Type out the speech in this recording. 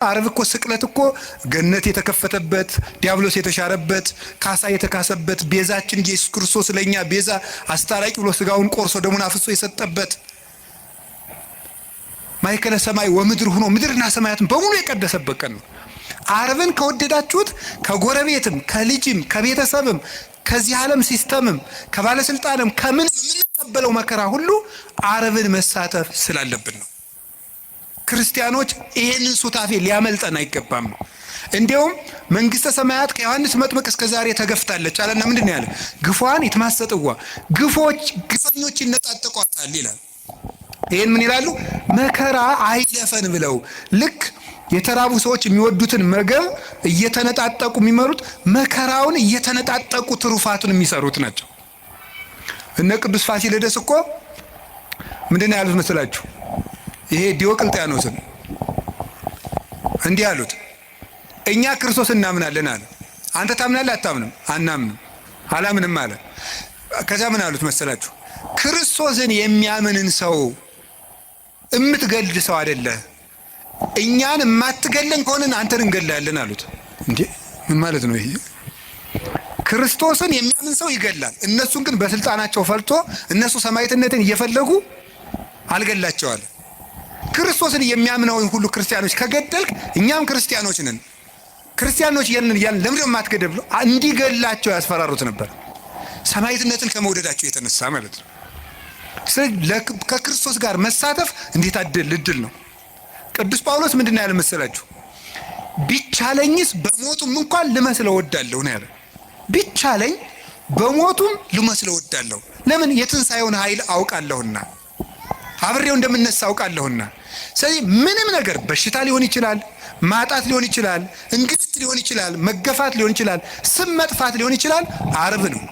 ዓርብ እኮ ስቅለት እኮ ገነት የተከፈተበት ዲያብሎስ የተሻረበት ካሳ የተካሰበት ቤዛችን ኢየሱስ ክርስቶስ ለኛ ቤዛ አስታራቂ ብሎ ስጋውን ቆርሶ ደሙን አፍሶ የሰጠበት ማይከለ ሰማይ ወምድር ሆኖ ምድርና ሰማያትን በሙሉ የቀደሰበት ቀን ነው። ዓርብን ከወደዳችሁት ከጎረቤትም ከልጅም ከቤተሰብም ከዚህ ዓለም ሲስተምም ከባለስልጣንም ከምን የምንቀበለው መከራ ሁሉ ዓርብን መሳተፍ ስላለብን ነው። ክርስቲያኖች ይሄንን ሱታፌ ሊያመልጠን አይገባም። እንዲያውም መንግስተ ሰማያት ከዮሐንስ መጥምቅ እስከ ዛሬ ተገፍታለች አለና ምንድነው ያለ? ግፏን ይትማሰጥዋ ግፈኞች ይነጣጠቋታል ይላል። ይሄን ምን ይላሉ? መከራ አይለፈን ብለው ልክ የተራቡ ሰዎች የሚወዱትን ምግብ እየተነጣጠቁ የሚመሩት መከራውን እየተነጣጠቁ ትሩፋቱን የሚሰሩት ናቸው። እነ ቅዱስ ፋሲለደስ እኮ ምንድነው ያሉት መሰላችሁ? ይሄ ዲዮቅልጥያኖስን እንዲህ አሉት፣ እኛ ክርስቶስ እናምናለን አለ። አንተ ታምናለህ? አታምንም? አናምንም። አላምንም አለ። ከዛ ምን አሉት መሰላችሁ? ክርስቶስን የሚያምንን ሰው እምትገልድ ሰው አይደለ፣ እኛን የማትገለን ከሆነን አንተን እንገላለን አሉት። እንዴ ምን ማለት ነው ይሄ? ክርስቶስን የሚያምን ሰው ይገላል። እነሱን ግን በስልጣናቸው ፈልቶ እነሱ ሰማዕትነትን እየፈለጉ አልገላቸዋል። ክርስቶስን የሚያምነውን ሁሉ ክርስቲያኖች ከገደልክ እኛም ክርስቲያኖች ነን፣ ክርስቲያኖች ያንን ለምን የማትገደል ብለው እንዲገላቸው ያስፈራሩት ነበር። ሰማዕትነትን ከመውደዳቸው የተነሳ ማለት ነው። ስለዚህ ከክርስቶስ ጋር መሳተፍ እንዴት እድል ነው። ቅዱስ ጳውሎስ ምንድነው ያለ መሰላችሁ? ቢቻለኝስ በሞቱም እንኳን ልመስለው እወዳለሁ ነው ያለ። ቢቻለኝ በሞቱም ልመስለው እወዳለሁ። ለምን? የትንሣኤውን ኃይል አውቃለሁና፣ አብሬው እንደምነሳ አውቃለሁና። ስለዚህ ምንም ነገር በሽታ ሊሆን ይችላል፣ ማጣት ሊሆን ይችላል፣ እንግልት ሊሆን ይችላል፣ መገፋት ሊሆን ይችላል፣ ስም መጥፋት ሊሆን ይችላል፣ ዓርብ ነው።